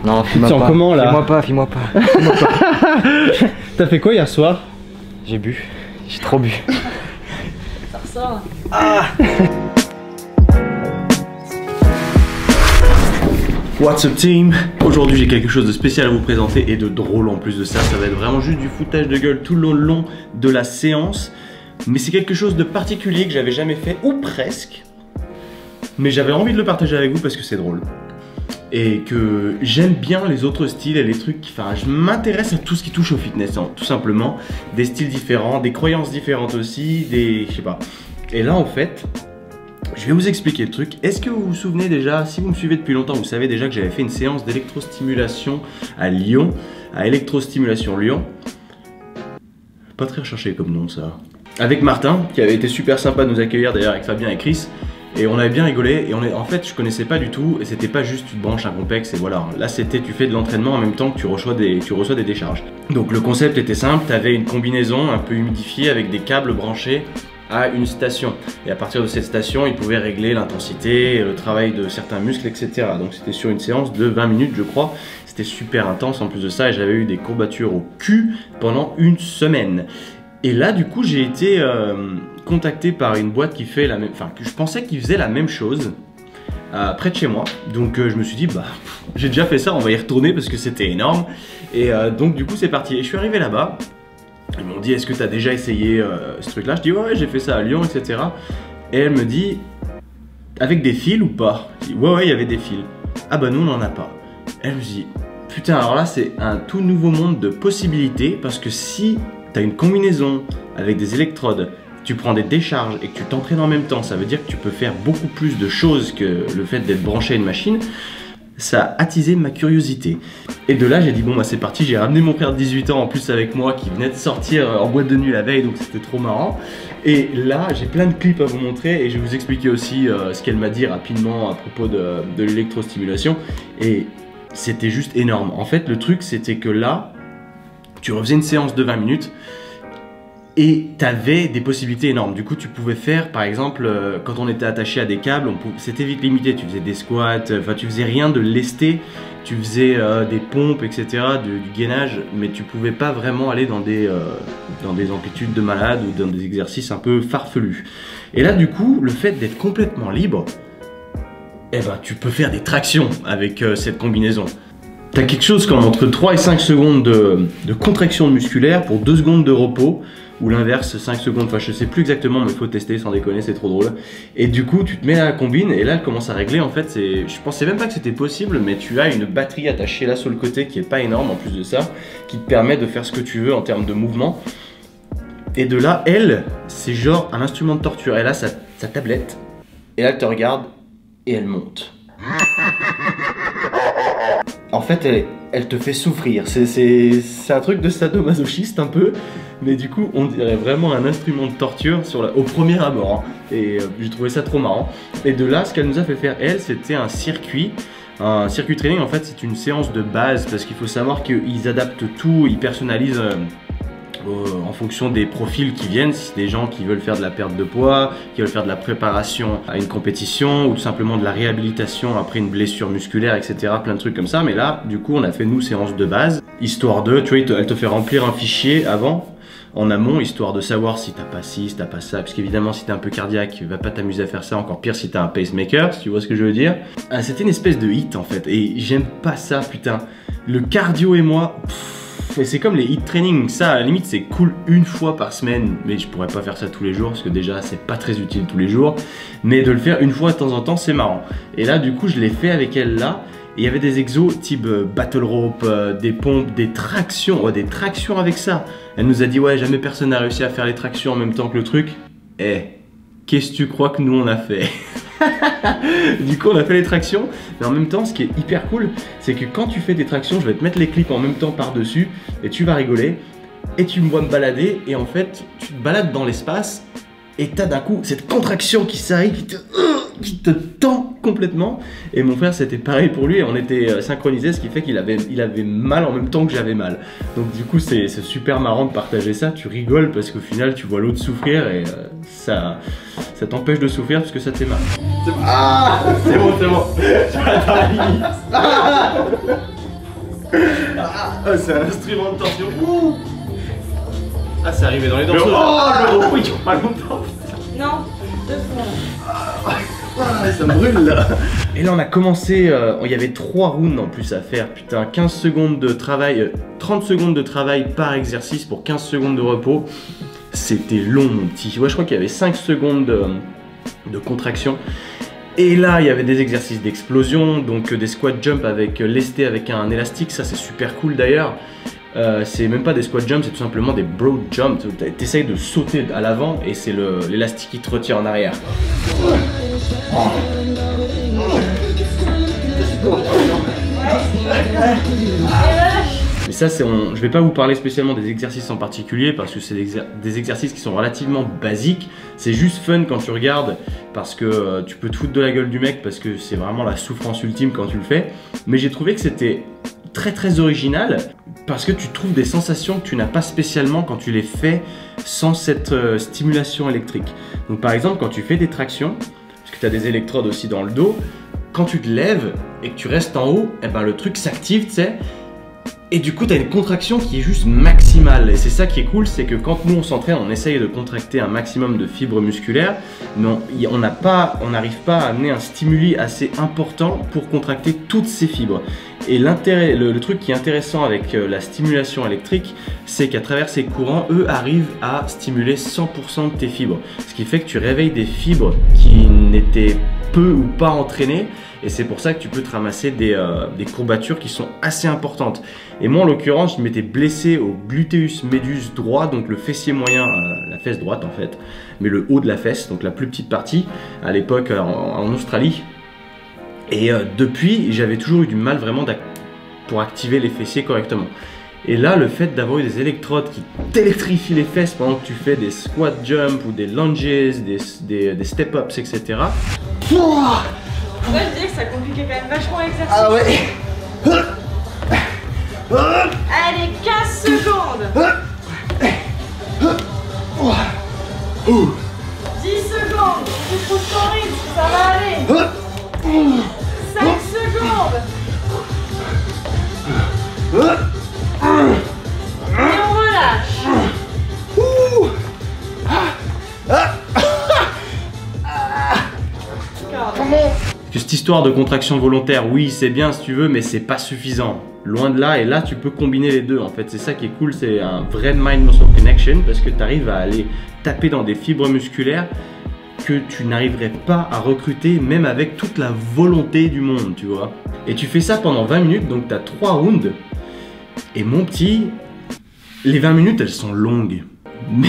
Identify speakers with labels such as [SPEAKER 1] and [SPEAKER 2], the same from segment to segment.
[SPEAKER 1] Non,
[SPEAKER 2] Tu te sens comment là?
[SPEAKER 1] Filme-moi pas.
[SPEAKER 2] T'as fait quoi hier soir?
[SPEAKER 1] J'ai bu. J'ai trop bu.
[SPEAKER 3] Ça ressort.
[SPEAKER 4] What's up team? Aujourd'hui j'ai quelque chose de spécial à vous présenter et de drôle en plus de ça. Ça va être vraiment juste du foutage de gueule tout le long de la séance. Mais c'est quelque chose de particulier que j'avais jamais fait, ou presque. Mais j'avais envie de le partager avec vous parce que c'est drôle. Et que j'aime bien les autres styles et les trucs, enfin je m'intéresse à tout ce qui touche au fitness, hein, tout simplement. Des styles différents, des croyances différentes aussi, je sais pas. Et là en fait, je vais vous expliquer le truc. Est-ce que vous vous souvenez déjà, si vous me suivez depuis longtemps, vous savez déjà que j'avais fait une séance d'électrostimulation à Lyon, à Électrostimulation Lyon. Pas très recherché comme nom ça. Avec Martin, qui avait été super sympa de nous accueillir d'ailleurs avec Fabien et Chris. Et on avait bien rigolé, et en fait je connaissais pas du tout, et c'était pas juste tu te branches un complexe et voilà. Là c'était tu fais de l'entraînement en même temps que tu reçois des décharges. Donc le concept était simple, tu avais une combinaison un peu humidifiée avec des câbles branchés à une station. Et à partir de cette station, ils pouvaient régler l'intensité, le travail de certains muscles, etc. Donc c'était sur une séance de 20 minutes je crois. C'était super intense en plus de ça, et j'avais eu des courbatures au cul pendant une semaine. Et là du coup j'ai été contacté par une boîte qui fait la même, enfin que je pensais qu'ils faisaient la même chose près de chez moi. Donc je me suis dit bah j'ai déjà fait ça, on va y retourner parce que c'était énorme. Et donc du coup c'est parti. Et je suis arrivé là-bas. Ils m'ont dit est-ce que tu as déjà essayé ce truc là? Je dis ouais j'ai fait ça à Lyon etc. Et elle me dit avec des fils ou pas? Je dis ouais il y avait des fils. Ah bah nous on n'en a pas. Elle me dit putain alors là c'est un tout nouveau monde de possibilités, parce que si tu as une combinaison avec des électrodes, tu prends des décharges et que tu t'entraînes en même temps, ça veut dire que tu peux faire beaucoup plus de choses que le fait d'être branché à une machine. Ça a attisé ma curiosité. Et de là j'ai dit bon bah c'est parti, j'ai ramené mon frère de 18 ans en plus avec moi qui venait de sortir en boîte de nuit la veille, donc c'était trop marrant. Et là j'ai plein de clips à vous montrer et je vais vous expliquer aussi ce qu'elle m'a dit rapidement à propos de l'électrostimulation. Et c'était juste énorme. En fait le truc c'était que là, tu refaisais une séance de 20 minutes et tu avais des possibilités énormes. Du coup, tu pouvais faire, par exemple, quand on était attaché à des câbles, c'était vite limité. Tu faisais des squats, enfin, tu faisais rien de lesté. Tu faisais des pompes, etc., du gainage, mais tu pouvais pas vraiment aller dans des amplitudes de malade ou dans des exercices un peu farfelus. Et là, du coup, le fait d'être complètement libre, eh ben, tu peux faire des tractions avec cette combinaison. Tu as quelque chose comme entre 3 et 5 secondes de contraction musculaire pour 2 secondes de repos, ou l'inverse, 5 secondes, enfin je sais plus exactement, mais il faut tester sans déconner, c'est trop drôle. Et du coup, tu te mets à la combine, et là elle commence à régler, en fait, je pensais même pas que c'était possible, mais tu as une batterie attachée là sur le côté qui est pas énorme en plus de ça, qui te permet de faire ce que tu veux en termes de mouvement. Et de là, elle, c'est genre un instrument de torture. Elle a sa tablette, et là elle te regarde, et elle monte. En fait, elle te fait souffrir. C'est un truc de sadomasochiste un peu, mais du coup, on dirait vraiment un instrument de torture au premier abord. Hein. Et j'ai trouvé ça trop marrant. Et de là, ce qu'elle nous a fait faire, elle, c'était un circuit training. En fait, c'est une séance de base, parce qu'il faut savoir qu'ils adaptent tout, ils personnalisent en fonction des profils qui viennent. Si c'est des gens qui veulent faire de la perte de poids, qui veulent faire de la préparation à une compétition, ou tout simplement de la réhabilitation après une blessure musculaire, etc. Plein de trucs comme ça. Mais là, du coup, on a fait nous séance de base, histoire de, tu vois, elle te fait remplir un fichier avant, en amont, histoire de savoir si t'as pas ci, si t'as pas ça. Parce qu'évidemment, si t'es un peu cardiaque, va pas t'amuser à faire ça. Encore pire si t'as un pacemaker, si tu vois ce que je veux dire. C'était une espèce de hit en fait, et j'aime pas ça, putain. Le cardio et moi. C'est comme les hit training, ça à la limite c'est cool une fois par semaine, mais je pourrais pas faire ça tous les jours parce que déjà c'est pas très utile tous les jours, mais de le faire une fois de temps en temps c'est marrant. Et là du coup je l'ai fait avec elle là, et il y avait des exos type battle rope, des pompes, des tractions avec ça. Elle nous a dit ouais jamais personne n'a réussi à faire les tractions en même temps que le truc. Eh, qu'est-ce que tu crois que nous on a fait? Du coup on a fait les tractions, mais en même temps ce qui est hyper cool c'est que quand tu fais des tractions, je vais te mettre les clips en même temps par dessus et tu vas rigoler, et tu me vois me balader, et en fait tu te balades dans l'espace et t'as d'un coup cette contraction qui s'arrive, qui te qui te tend complètement. Et mon frère c'était pareil pour lui, on était synchronisés, ce qui fait qu'il avait mal en même temps que j'avais mal. Donc du coup c'est super marrant de partager ça, tu rigoles parce qu'au final tu vois l'autre souffrir et ça t'empêche de souffrir parce que ça te fait mal. Ah, c'est bon, c'est bon. Attends la limite. C'est un instrument de torsion. Ah, c'est arrivé dans les dents. Oh, le repos, il dure pas longtemps.
[SPEAKER 3] Non, 2 secondes.
[SPEAKER 4] Ça me brûle là. Et là on a commencé, il y avait 3 rounds en plus à faire. Putain, 15 secondes de travail, 30 secondes de travail par exercice pour 15 secondes de repos. C'était long mon petit. Ouais, je crois qu'il y avait 5 secondes de contraction. Et là il y avait des exercices d'explosion, donc des squat jump avec lesté avec un élastique, ça c'est super cool d'ailleurs. C'est même pas des squat jump, c'est tout simplement des broad jump. T'essayes de sauter à l'avant et c'est l'élastique qui te retire en arrière. Mais ça, je vais pas vous parler spécialement des exercices en particulier parce que c'est des exercices qui sont relativement basiques. C'est juste fun quand tu regardes parce que tu peux te foutre de la gueule du mec parce que c'est vraiment la souffrance ultime quand tu le fais. Mais j'ai trouvé que c'était très original parce que tu trouves des sensations que tu n'as pas spécialement quand tu les fais sans cette stimulation électrique. Donc par exemple, quand tu fais des tractions, parce que tu as des électrodes aussi dans le dos, quand tu te lèves et que tu restes en haut, et ben le truc s'active, tu sais. Et du coup, tu as une contraction qui est juste maximale. Et c'est ça qui est cool, c'est que quand nous on s'entraîne, on essaye de contracter un maximum de fibres musculaires, mais on n'arrive pas à amener un stimuli assez important pour contracter toutes ces fibres. Et le truc qui est intéressant avec la stimulation électrique, c'est qu'à travers ces courants, eux arrivent à stimuler 100% de tes fibres. Ce qui fait que tu réveilles des fibres qui n'étaient peu ou pas entraînées. Et c'est pour ça que tu peux te ramasser des courbatures qui sont assez importantes. Et moi en l'occurrence, je m'étais blessé au gluteus medius droit, donc le fessier moyen, la fesse droite en fait, mais le haut de la fesse, donc la plus petite partie, à l'époque en Australie. Et depuis, j'avais toujours eu du mal vraiment pour activer les fessiers correctement. Et là, le fait d'avoir eu des électrodes qui t'électrifient les fesses pendant que tu fais des squat jump ou des lunges, des step-ups, etc.
[SPEAKER 3] Moi je disais que ça compliquait quand même vachement l'exercice.
[SPEAKER 4] Ah ouais.
[SPEAKER 3] Allez, 15 secondes. 10 secondes. Tu trouves ton rythme, ça va aller. 5 secondes. Et on relâche.
[SPEAKER 4] Que cette histoire de contraction volontaire, oui c'est bien si tu veux, mais c'est pas suffisant. Loin de là, et là tu peux combiner les deux en fait. C'est ça qui est cool, c'est un vrai mind-muscle connection parce que tu arrives à aller taper dans des fibres musculaires que tu n'arriverais pas à recruter même avec toute la volonté du monde, tu vois. Et tu fais ça pendant 20 minutes, donc tu as 3 rounds. Et mon petit, les 20 minutes elles sont longues. Mais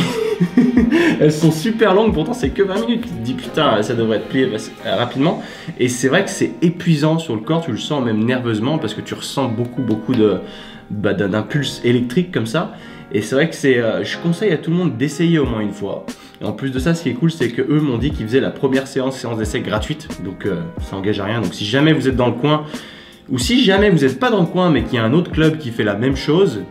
[SPEAKER 4] elles sont super longues, pourtant c'est que 20 minutes. Tu te dis putain, ça devrait être plié rapidement. Et c'est vrai que c'est épuisant sur le corps, tu le sens même nerveusement parce que tu ressens beaucoup d'impulses électriques comme ça. Et c'est vrai que je conseille à tout le monde d'essayer au moins une fois. Et en plus de ça, ce qui est cool, c'est que eux m'ont dit qu'ils faisaient la première séance d'essai gratuite. Donc ça engage à rien. Donc si jamais vous êtes dans le coin, ou si jamais vous n'êtes pas dans le coin mais qu'il y a un autre club qui fait la même chose,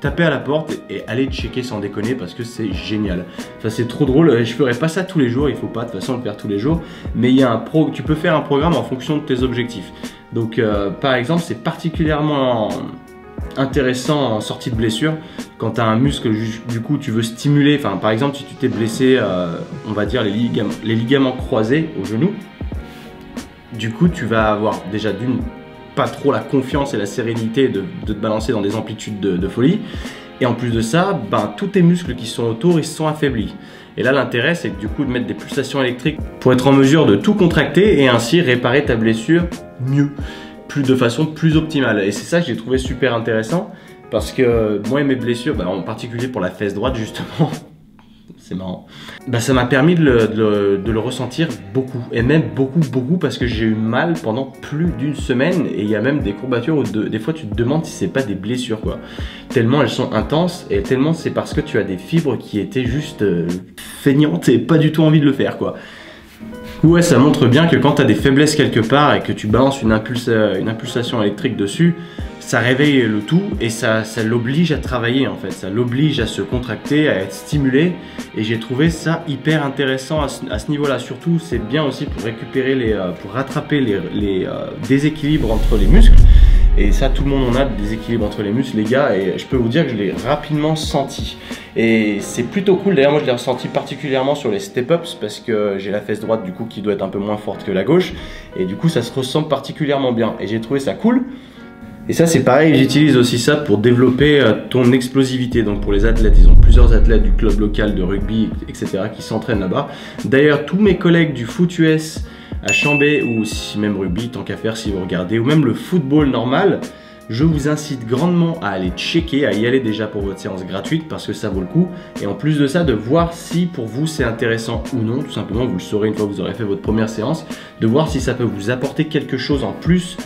[SPEAKER 4] tapez à la porte et allez checker sans déconner parce que c'est génial. Enfin, c'est trop drôle, je ferai pas ça tous les jours, il faut pas de toute façon le faire tous les jours, mais il y a tu peux faire un programme en fonction de tes objectifs. Donc par exemple, c'est particulièrement intéressant en sortie de blessure quand tu as un muscle du coup tu veux stimuler, enfin par exemple si tu t'es blessé on va dire les ligaments croisés au genou, du coup tu vas avoir déjà pas trop la confiance et la sérénité de te balancer dans des amplitudes de folie. Et en plus de ça, tous tes muscles qui sont autour, ils se sont affaiblis. Et là, l'intérêt, c'est que du coup, de mettre des pulsations électriques pour être en mesure de tout contracter et ainsi réparer ta blessure mieux, de façon plus optimale. Et c'est ça que j'ai trouvé super intéressant parce que moi et mes blessures, en particulier pour la fesse droite justement, c'est marrant. Ça m'a permis de le ressentir beaucoup, et même beaucoup parce que j'ai eu mal pendant plus d'une semaine et il y a même des courbatures où des fois tu te demandes si c'est pas des blessures quoi. Tellement elles sont intenses et tellement c'est parce que tu as des fibres qui étaient juste feignantes et pas du tout envie de le faire quoi. Ouais, ça montre bien que quand tu as des faiblesses quelque part et que tu balances une impulsation électrique dessus, ça réveille le tout et ça l'oblige à travailler en fait, ça l'oblige à se contracter, à être stimulé, et j'ai trouvé ça hyper intéressant à ce niveau-là. Surtout, c'est bien aussi pour récupérer pour rattraper les déséquilibres entre les muscles. Et ça, tout le monde en a des déséquilibres entre les muscles, les gars, et je peux vous dire que je l'ai rapidement senti. Et c'est plutôt cool. D'ailleurs, moi, je l'ai ressenti particulièrement sur les step-ups parce que j'ai la fesse droite, du coup, qui doit être un peu moins forte que la gauche. Et du coup, ça se ressent particulièrement bien. Et j'ai trouvé ça cool. Et ça, c'est pareil, j'utilise aussi ça pour développer ton explosivité. Donc, pour les athlètes, ils ont plusieurs athlètes du club local de rugby, etc., qui s'entraînent là-bas. D'ailleurs, tous mes collègues du foot US à Chambé, ou si même rugby, tant qu'à faire si vous regardez, ou même le football normal, je vous incite grandement à aller checker, à y aller déjà pour votre séance gratuite parce que ça vaut le coup. Et en plus de ça, de voir si pour vous c'est intéressant ou non, tout simplement, vous le saurez une fois que vous aurez fait votre première séance, de voir si ça peut vous apporter quelque chose en plus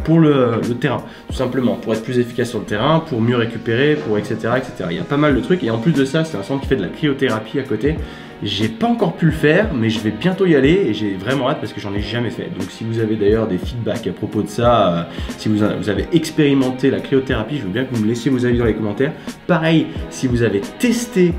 [SPEAKER 4] pour le terrain, tout simplement, pour être plus efficace sur le terrain, pour mieux récupérer, pour etc., etc. Il y a pas mal de trucs et en plus de ça, c'est un centre qui fait de la cryothérapie à côté. J'ai pas encore pu le faire, mais je vais bientôt y aller et j'ai vraiment hâte parce que j'en ai jamais fait. Donc si vous avez d'ailleurs des feedbacks à propos de ça, si vous avez expérimenté la cryothérapie, je veux bien que vous me laissiez vos avis dans les commentaires. Pareil, si vous avez testé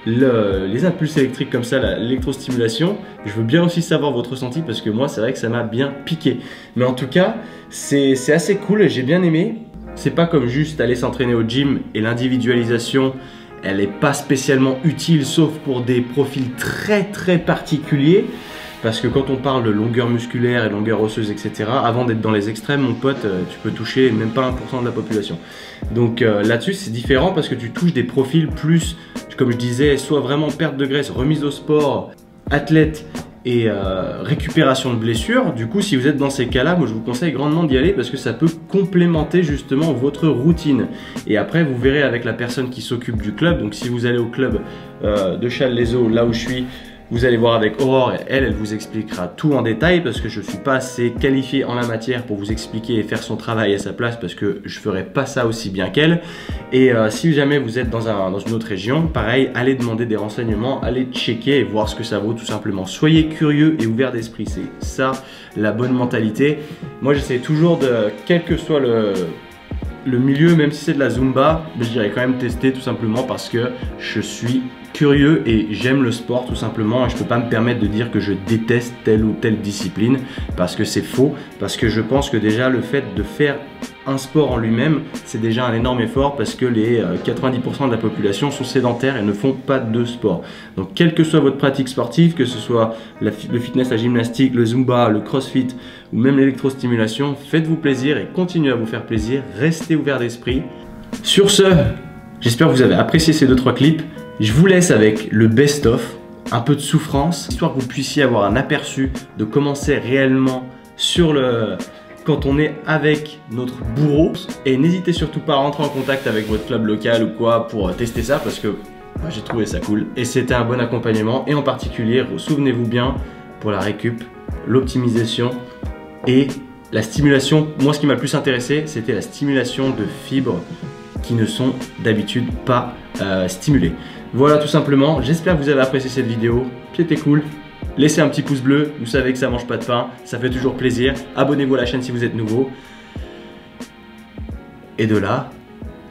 [SPEAKER 4] les impulses électriques comme ça, l'électrostimulation, je veux bien aussi savoir votre ressenti parce que moi c'est vrai que ça m'a bien piqué. Mais en tout cas, c'est assez cool et j'ai bien aimé. C'est pas comme juste aller s'entraîner au gym et l'individualisation, elle n'est pas spécialement utile sauf pour des profils très particuliers. Parce que quand on parle de longueur musculaire et longueur osseuse, etc., avant d'être dans les extrêmes, mon pote, tu peux toucher même pas 1% de la population. Donc là-dessus, c'est différent parce que tu touches des profils plus, comme je disais, soit vraiment perte de graisse, remise au sport, athlète et récupération de blessures. Du coup, si vous êtes dans ces cas-là, moi je vous conseille grandement d'y aller parce que ça peut complémenter justement votre routine. Et après, vous verrez avec la personne qui s'occupe du club. Donc si vous allez au club de Challes-les-Eaux, là où je suis, vous allez voir avec Aurore et elle vous expliquera tout en détail parce que je ne suis pas assez qualifié en la matière pour vous expliquer et faire son travail à sa place parce que je ne ferai pas ça aussi bien qu'elle. Et si jamais vous êtes dans une autre région, pareil, allez demander des renseignements, allez checker et voir ce que ça vaut tout simplement. Soyez curieux et ouvert d'esprit, c'est ça la bonne mentalité. Moi j'essaie toujours de, quel que soit le milieu, même si c'est de la Zumba, je dirais quand même tester tout simplement parce que je suis curieux et j'aime le sport tout simplement et je peux pas me permettre de dire que je déteste telle ou telle discipline parce que c'est faux, parce que je pense que déjà le fait de faire un sport en lui-même c'est déjà un énorme effort parce que les 90% de la population sont sédentaires et ne font pas de sport. Donc quelle que soit votre pratique sportive, que ce soit le fitness, la gymnastique, le Zumba, le crossfit ou même l'électrostimulation, faites-vous plaisir et continuez à vous faire plaisir, restez ouvert d'esprit. Sur ce, j'espère que vous avez apprécié ces 2-3 clips. Je vous laisse avec le best-of, un peu de souffrance, histoire que vous puissiez avoir un aperçu de comment c'est réellement quand on est avec notre bourreau. Et n'hésitez surtout pas à rentrer en contact avec votre club local ou quoi pour tester ça parce que moi, j'ai trouvé ça cool. Et c'était un bon accompagnement et en particulier, souvenez-vous bien, pour la récup, l'optimisation et la stimulation. Moi, ce qui m'a le plus intéressé, c'était la stimulation de fibres qui ne sont d'habitude pas stimulées. Voilà tout simplement, j'espère que vous avez apprécié cette vidéo, c'était cool. Laissez un petit pouce bleu, vous savez que ça mange pas de pain, ça fait toujours plaisir. Abonnez-vous à la chaîne si vous êtes nouveau. Et de là,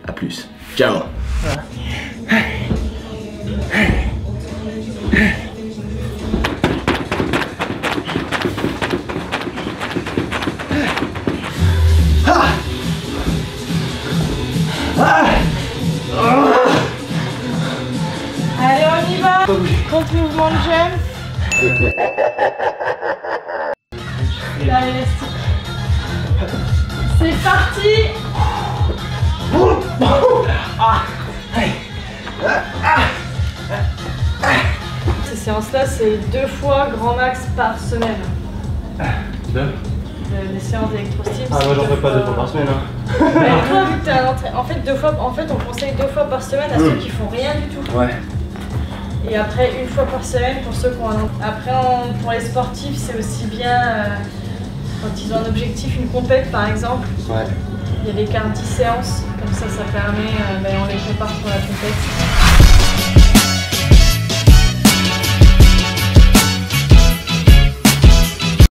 [SPEAKER 4] à plus. Ciao.
[SPEAKER 3] Allez, on y va. Contre mouvement de gemme. La élastique. C'est parti. Ces séances-là, c'est 2 fois grand max par semaine. Les séances d'électrostim.
[SPEAKER 2] Ah, moi j'en fais pas 2 fois par semaine. Hein.
[SPEAKER 3] Mais toi, vu que t'es à l'entraînement, en fait, on conseille 2 fois par semaine à ceux qui font rien du tout.
[SPEAKER 2] Ouais.
[SPEAKER 3] Et après 1 fois par semaine pour ceux qui ont un... Après, pour les sportifs, c'est aussi bien quand ils ont un objectif, une compète par exemple.
[SPEAKER 2] Ouais.
[SPEAKER 3] Il y a l'écart 10 séances, comme ça permet, on les prépare pour la compète.